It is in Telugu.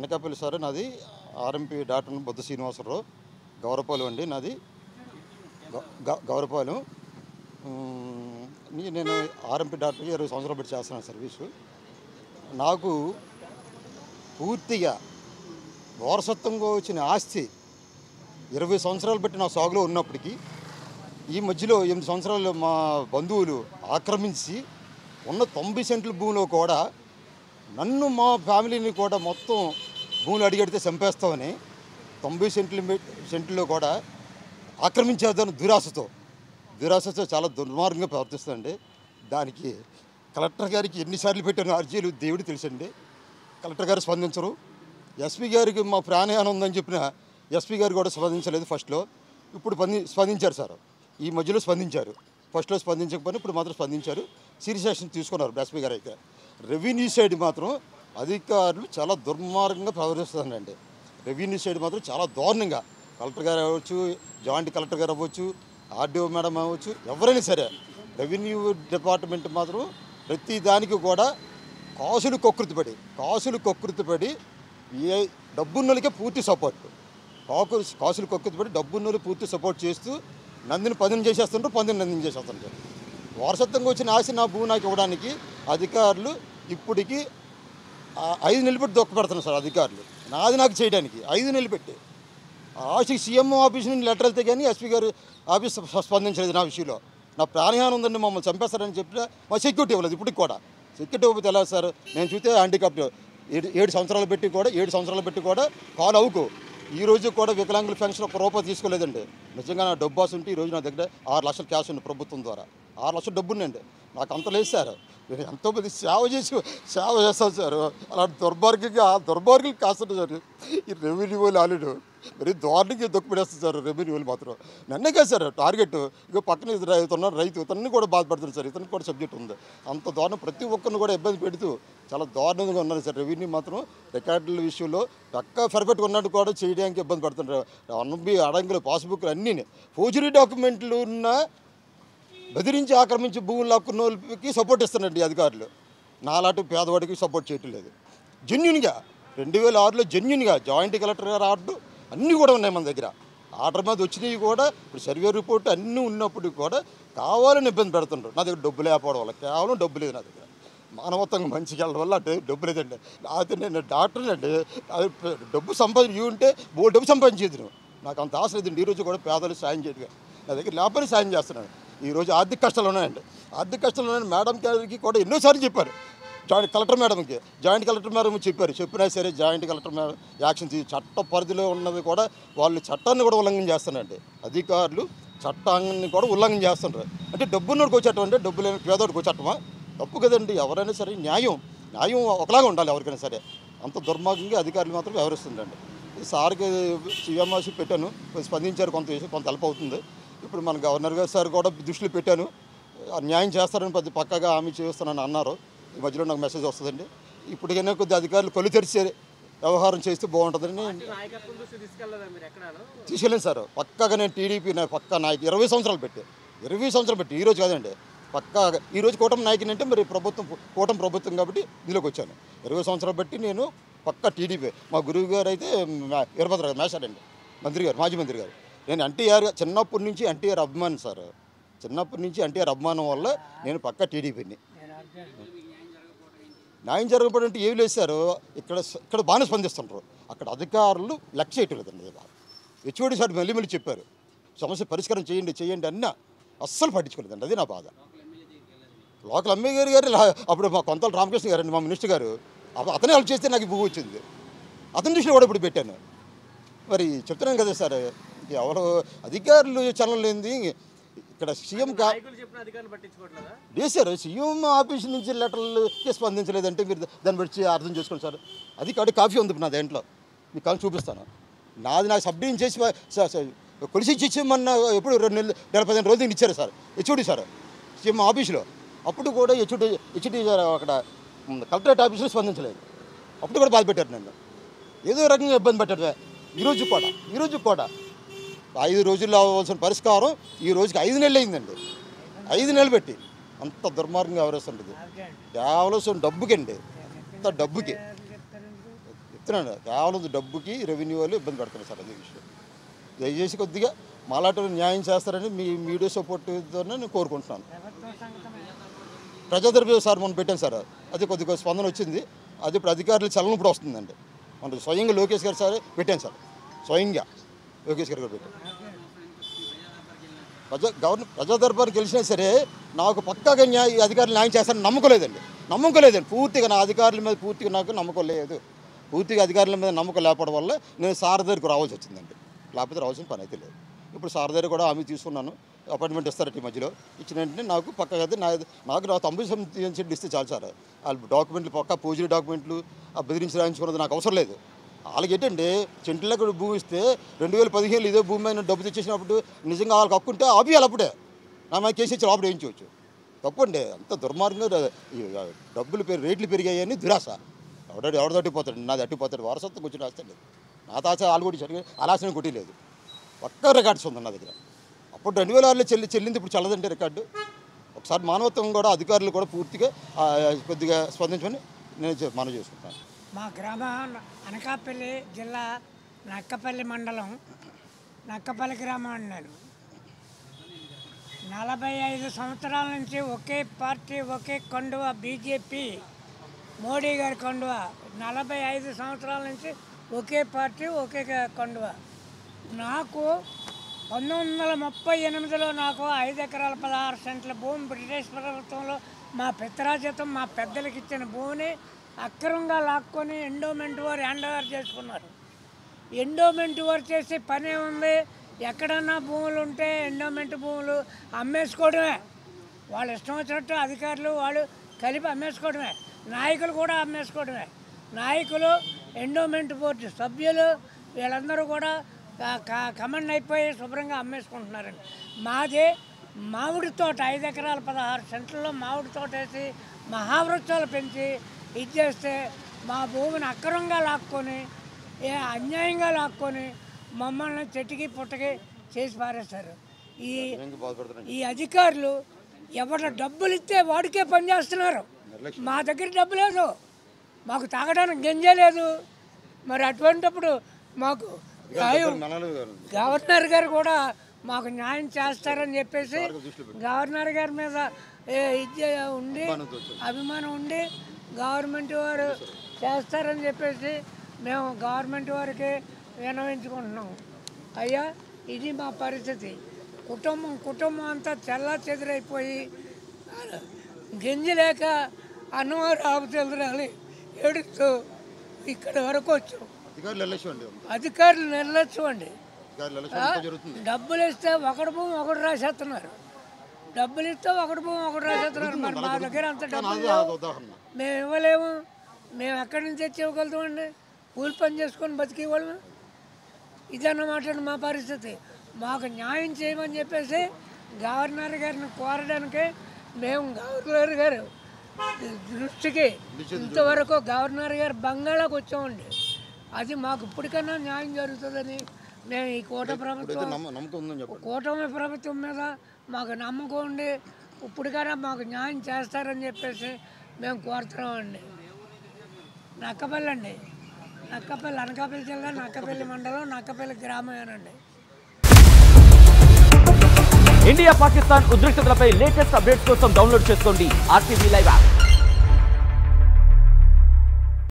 అనకాపల్లి సార్ నాది ఆర్ఎంపీ డాక్టర్ బుద్ధ శ్రీనివాసరావు గౌరపాలెం అండి నాది గౌరపాలెం. నేను ఆర్ఎంపీ డాక్టర్కి 20 సంవత్సరాలు పెట్టి చేస్తున్నాను సర్వీసు. నాకు పూర్తిగా వారసత్వంగా వచ్చిన ఆస్తి 20 సంవత్సరాలు పెట్టి నా సాగులో ఉన్నప్పటికీ ఈ మధ్యలో 8 సంవత్సరాలు మా బంధువులు ఆక్రమించి ఉన్న 90 సెంట్ల భూమిలో కూడా నన్ను మా ఫ్యామిలీని కూడా మొత్తం భూములు అడిగడితే చంపేస్తామని 90 సెంట్లో కూడా ఆక్రమించేద్దాను దురాశతో చాలా దుర్మార్గంగా ప్రవర్తిస్తుందండి. దానికి కలెక్టర్ గారికి ఎన్నిసార్లు పెట్టాను అర్జీలు దేవుడు తెలుసండి. కలెక్టర్ గారు స్పందించరు. ఎస్పీ గారికి మా ప్రాణహాని ఉందని చెప్పిన ఎస్పీ గారు కూడా స్పందించలేదు ఫస్ట్లో. ఇప్పుడు స్పందించారు సార్, ఈ మధ్యలో స్పందించారు. ఫస్ట్లో స్పందించకపోయినా ఇప్పుడు మాత్రం స్పందించారు. సీరియస్ యాక్షన్ తీసుకున్నారు ఎస్పీ గారు. అయితే రెవెన్యూ సైడ్ మాత్రం అధికారులు చాలా దుర్మార్గంగా ప్రవర్తిస్తుందండి. రెవెన్యూ సైడ్ మాత్రం చాలా దారుణంగా, కలెక్టర్ గారు అవ్వచ్చు, జాయింట్ కలెక్టర్ గారు అవ్వచ్చు, ఆర్డీఓ మేడం అవ్వచ్చు, ఎవరైనా సరే రెవెన్యూ డిపార్ట్మెంట్ మాత్రం ప్రతి దానికి కూడా కాసులు కకృతిపడి ఏ డబ్బున్నోళ్ళకే పూర్తి సపోర్ట్, కాసులు కకృతిపడి డబ్బున్నోళ్ళు పూర్తి సపోర్ట్ చేస్తూ నందిని పదిని చేసేస్తుంటారు, నందిని చేసేస్తుంటారు. వారసత్వంగా వచ్చిన ఆశ నా భూమి నాకు ఇవ్వడానికి అధికారులు ఇప్పటికీ 5 నెలలు పెట్టి దొక్కపెడుతున్నారు సార్. అధికారులు నాది నాకు చేయడానికి 5 నెలలు పెట్టి ఆశకి సీఎం ఆఫీస్ నుంచి లెటర్ వెళ్తే కానీ ఎస్పీ గారు ఆఫీస్ స్పందించలేదు నా విషయంలో. నా ప్రాణహాని ఉందండి, మమ్మల్ని చంపేస్తారని చెప్పినా మా సెక్యూరిటీ ఇవ్వలేదు. ఇప్పటికి కూడా సెక్యూరిటీ ఇవ్వకపోతే ఎలా సార్? నేను చూస్తే హ్యాండిక్యాప్ట్ 7 సంవత్సరాలు పెట్టి కూడా కాల్ అవుకు ఈ రోజు కూడా వికలాంగుల పెన్షన్ ₹1 తీసుకోలేదండి. నిజంగా నా డబ్బు ఆశ ఉంటే ఈరోజు నా దగ్గర 6 లక్షలు క్యాష్ ఉంది ప్రభుత్వం ద్వారా. 6 లక్షలు డబ్బు ఉందండి. నాకు అంత లేదు సార్. నేను ఎంతోమంది సేవ చేస్తాను సార్. అలాంటి దుర్మార్గంగా కాస్తుంది సార్ ఈ రెవెన్యూ వాళ్ళు. ఆల్రెడీ మరి దారుణంగా దొక్కుపెడేస్తుంది సార్ రెవెన్యూ వాళ్ళు మాత్రం. నన్నే కాదు సార్ టార్గెట్. ఇక పక్కన రైతు ఇతన్ని కూడా బాధపడుతుంది సార్. ఇతనికి కూడా సబ్జెక్ట్ ఉంది. అంత దారుణం ప్రతి ఒక్కరిని కూడా ఇబ్బంది పెడుతూ చాలా దారుణంగా ఉన్నారు సార్. రెవెన్యూ మాత్రం రికార్డుల విషయంలో పక్కా పర్ఫెక్ట్గా ఉన్నట్టు కూడా చేయడానికి ఇబ్బంది పడుతున్నారు. అడంగులు పాస్బుక్లు అన్నీ ఫోర్జరీ డాక్యుమెంట్లు ఉన్న బెదిరించి ఆక్రమించి భూములు లాక్కున్న వాళ్ళకి సపోర్ట్ ఇస్తున్నారండి అధికారులు. నాలాంటి పేదవాడికి సపోర్ట్ చేయటం లేదు. జెన్యున్గా 2006లో జెన్యున్గా జాయింట్ కలెక్టర్ గారు ఆర్డర్ అన్నీ కూడా ఉన్నాయి మన దగ్గర. ఆర్డర్ మీద వచ్చినవి కూడా ఇప్పుడు సర్వే రిపోర్ట్ అన్నీ ఉన్నప్పుడు కూడా కావాలని ఇబ్బంది పెడుతుంటారు. నా దగ్గర డబ్బు లేకపోవడం వల్ల, కేవలం డబ్బు లేదు నా దగ్గర. మానవత్వంగా మంచిగా వెళ్ళడం వల్ల అంటే డబ్బు లేదండి. అయితే నేను డాక్టర్ని అండి, డబ్బు ఉంటే డబ్బు సంపాదించేది నువ్వు. నాకు అంత ఆశ లేదండి. ఈరోజు కూడా పేదలు సాయం చేయడం నా దగ్గర లేకపోతే సాయం చేస్తున్నాను. ఈరోజు ఆర్థిక కష్టాలు ఉన్నాయండి. మేడం గారికి కూడా ఎన్నోసార్లు చెప్పారు. జాయింట్ కలెక్టర్ మేడం చెప్పినా సరే జాయింట్ కలెక్టర్ మేడం యాక్షన్ చట్ట పరిధిలో ఉన్నది కూడా వాళ్ళు చట్టాన్ని కూడా ఉల్లంఘన చేస్తున్నారండి. అధికారులు చట్టాన్ని కూడా ఉల్లంఘన చేస్తున్నారు. అంటే డబ్బున్నోడికి వచ్చేటం అంటే డబ్బు లేని పేదోడికి వచ్చేటమా? తప్పు కదండి. ఎవరైనా సరే న్యాయం ఒకలాగా ఉండాలి ఎవరికైనా సరే. అంత దుర్మార్గంగా అధికారులు మాత్రం వ్యవహరిస్తుందండి. సార్కి సీఎంఆర్సీ పెట్టాను, స్పందించారు. కొంత హెల్ప్ అవుతుంది. ఇప్పుడు మన గవర్నర్ గారు సార్ కూడా దృష్టిలో పెట్టాను. న్యాయం చేస్తారని పక్కగా హామీ చేస్తానని అన్నారు. ఈ మధ్యలో నాకు మెసేజ్ వస్తుందండి. ఇప్పటికైనా కొద్ది అధికారులు కళ్ళు తెరిచే వ్యవహారం చేస్తే బాగుంటుందని తీసుకెళ్ళాను సార్. పక్కగా నేను టీడీపీ పక్కా నాయకు 20 సంవత్సరాలు పెట్టి ఈరోజు కాదండి, పక్కాగా ఈరోజు కూటమి నాయకుని అంటే మరి కూటమి ప్రభుత్వం కాబట్టి ఇందులోకి వచ్చాను. 20 సంవత్సరాలు బట్టి నేను పక్కా టీడీపీ. మా గురువు గారు అయితే వీరభద్ర గారు మేషాడండి, మాజీ మంత్రి గారు. నేను ఎన్టీఆర్ చిన్నప్పటి నుంచి ఎన్టీఆర్ అభిమాని సార్. అభిమానం వల్ల నేను పక్కా టీడీపీని. న్యాయం జరగకపోవడం అంటే ఏమి లేదు సార్. ఇక్కడ బాగానే స్పందిస్తుంటారు. అక్కడ అధికారులు లక్ష్య చేయటం లేదండి. హెచ్ఓడి సార్ మళ్ళీ చెప్పారు సమస్య పరిష్కారం చేయండి అన్నా అస్సలు పట్టించుకోలేదండి. అది నా బాధ. లోకల్ ఎమ్మెల్యే గారు అప్పుడు మా కొంతల రామకృష్ణ గారు అండి, మా మినిస్టర్ గారు, అతనే హెల్ప్ చేస్తే నాకు భూ వచ్చింది. అతని దృష్టిలో కూడా ఇప్పుడు పెట్టాను. మరి చెప్తున్నాను కదా సార్, ఎవరు అధికారులు చలనం లేనిది ఇక్కడ సీఎం లేదు సార్. సీఎం ఆఫీస్ నుంచి లెటర్లకి స్పందించలేదంటే మీరు దాన్ని బట్టి అర్థం చేసుకోండి సార్. అది కాఫీ ఉంది నా దాంట్లో, మీకు కాల్ చూపిస్తాను. నాకు సబ్డిన్ చేసి కొలిసి ఇచ్చేమన్నా ఎప్పుడు 2 నెలలు 15 రోజులు ఇచ్చారు సార్ హెచ్ఓడి సార్ సీఎం ఆఫీస్లో. అప్పుడు కూడా హెచ్ఓడి సార్ అక్కడ కలెక్టరేట్ ఆఫీస్లో స్పందించలేదు. అప్పుడు కూడా బాధ పెట్టారు నన్ను, ఏదో రకంగా ఇబ్బంది పెట్టారు. ఈరోజు కూడా 5 రోజుల్లో అవ్వాల్సిన పరిష్కారం ఈ రోజుకి 5 నెలలు అయిందండి. 5 నెలలు పెట్టి అంత దుర్మార్గంగా వ్యవహరిస్తుంటుంది. కేవలం డబ్బుకండి, అంత డబ్బుకి. చెప్తున్నాను, కేవలం డబ్బుకి రెవెన్యూ వాళ్ళు ఇబ్బంది పెడుతున్నారు సార్. అదే విషయం దయచేసి కొద్దిగా మాలాంటి న్యాయం చేస్తారని మీ మీడియా సపోర్ట్తో నేను కోరుకుంటున్నాను. ప్రజాదర్భ సార్ మనం పెట్టాను సార్, అది కొద్దిగా స్పందన వచ్చింది. అది ఇప్పుడు అధికారులు చలనం ఇప్పుడు వస్తుందండి. మన స్వయంగా లోకేష్ గారు సార్ పెట్టాను సార్, స్వయంగా లోకేష్ గారు పెట్టాను. ప్రజా దర్బార్ గెలిచినా సరే నాకు పక్కాగా అధికారులు న్యాయం చేస్తారని నమ్మకం లేదండి. పూర్తిగా నా అధికారుల మీద పూర్తిగా నాకు నమ్మకం లేదు. పూర్తిగా అధికారుల మీద నమ్మకం లేకపోవడం వల్ల నేను సార్ దగ్గరికి రావాల్సి వచ్చిందండి. లేకపోతే రావాల్సిన పని అయితే లేదు. ఇప్పుడు సార్ దగ్గర కూడా హామీ తీసుకున్నాను, అపాయింట్మెంట్ ఇస్తారట ఈ మధ్యలో. ఇచ్చిన వెంటనే నాకు పక్కగా నాకు 90% ఇస్తే చాలు సార్. వాళ్ళు డాక్యుమెంట్లు పక్కా పూజలు డాక్యుమెంట్లు బెదిరించి రాయించుకున్నది నాకు అవసరం లేదు. వాళ్ళకి ఏంటంటే చెంట్లకు భూమి ఇస్తే 2015 ఇదే భూమి మీద డబ్బు తెచ్చేసినప్పుడు నిజంగా వాళ్ళకి హక్కుంటే ఆపియాలి, అప్పుడే నా మీద కేసు ఇచ్చి లోపల వేయించవచ్చు. తప్పండి, అంత దుర్మార్గంగా డబ్బులు రేట్లు పెరిగాయని దురాశ. ఎవరు తట్టిపోతాడు, నాది అట్టిపోతాడు, వారసత్వం కూర్చొని రాస్తాడు. నా తాచ వాళ్ళు కూడా అలాసన కొట్టిలేదు. పక్కా రికార్డ్స్ ఉంది నా దగ్గర. అప్పుడు 2006లో చెల్లింది, ఇప్పుడు చల్లదంటే రికార్డు. ఒకసారి మానవత్వం కూడా అధికారులు కూడా పూర్తిగా కొద్దిగా స్పందించమని నేను మనం చేసుకుంటాను. మా గ్రామం అనకాపల్లి జిల్లా నక్కపల్లి మండలం నక్కపల్లి గ్రామం అన్నాను. 45 సంవత్సరాల నుంచి ఒకే పార్టీ ఒకే కండువ, బీజేపీ మోడీ గారి కండువ. 45 సంవత్సరాల నుంచి ఒకే పార్టీ ఒకే కండువ. నాకు 1938లో నాకు 5 ఎకరాల 16 సెంట్ల భూమి బ్రిటిష్ ప్రభుత్వంలో మా పిత్రాజితం మా పెద్దలకు ఇచ్చిన భూమిని అక్రమంగా లాక్కొని ఎండోమెంట్ వారు హ్యాండ్ ఓవర్ చేసుకున్నారు. ఎండోమెంట్ వారు చేసే పనే ఉంది. ఎక్కడన్నా భూములు ఉంటే ఎండోమెంట్ భూములు అమ్మేసుకోవడమే. వాళ్ళు ఇష్టం వచ్చినట్టు అధికారులు వాళ్ళు కలిపి అమ్మేసుకోవడమే. నాయకులు కూడా అమ్మేసుకోవడమే. నాయకులు, ఎండోమెంట్ బోర్డు సభ్యులు వీళ్ళందరూ కూడా కమాండ్ అయిపోయి శుభ్రంగా అమ్మేసుకుంటున్నారండి. మాది మామిడి తోట 5 ఎకరాల 16 సెంట్లలో మామిడి తోట వేసి మహావృక్షాలు పెంచి ఇది చేస్తే మా భూమిని అక్రమంగా లాక్కొని అన్యాయంగా లాక్కొని మమ్మల్ని చెట్టుకి పుట్టకి చేసి పారేస్తారు. ఈ అధికారులు ఎవరి డబ్బులు ఇస్తే వాడికే పనిచేస్తున్నారు. మా దగ్గర డబ్బు లేదు, మాకు తాగడానికి గంజే లేదు. మరి అటువంటిప్పుడు మాకు గవర్నర్ గారు కూడా మాకు న్యాయం చేస్తారని చెప్పేసి గవర్నర్ గారి మీద ఉండి అభిమానం ఉండి గవర్నమెంట్ వారు చేస్తారని చెప్పేసి మేము గవర్నమెంట్ వారికి విన్నవించుకుంటున్నాము. అయ్యా, ఇది మా పరిస్థితి. కుటుంబం అంతా చెల్లా చెదిరైపోయి గింజ లేక అన్నవారు ఆపుచెదరాలి ఏడుస్తూ ఇక్కడ వరకు వచ్చాం. అధికారులు నిర్లక్ష్యం అండి. డబ్బులు ఇస్తే ఒకటి భూమి ఒకటి రాసేస్తున్నారు. మరి మా దగ్గర అంత డబ్బులు మేము ఇవ్వలేము. మేము ఎక్కడి నుంచి తెచ్చి ఇవ్వగలుగుతామండి? కూలి పని చేసుకొని బతికేవాళ్ళము. ఇదన్నమాట మా పరిస్థితి. మాకు న్యాయం చేయమని చెప్పేసి గవర్నర్ గారిని కోరడానికి మేము గవర్నర్ గారు దృష్టికి ఇంతవరకు గవర్నర్ గారు బంగాళాకు వచ్చామండి. అది మాకు ఇప్పటికైనా న్యాయం జరుగుతుందని మేము ఈ కూటమి ప్రభుత్వం మీద మాకు నమ్మకం ఉండి ఇప్పటికైనా మాకు న్యాయం చేస్తారని చెప్పేసి మేము కోరుతున్నామండి. నక్కపల్లి అండి, నక్కపల్లి అనకాపల్లి జిల్లా నక్కపల్లి మండలం నక్కపల్లి గ్రామమేనండి. ఇండియా పాకిస్తాన్ ఉద్రిక్తతలపై లేటెస్ట్ అప్డేట్స్ కోసం డౌన్లోడ్ చేసుకోండి RTV లైవ్ యాప్.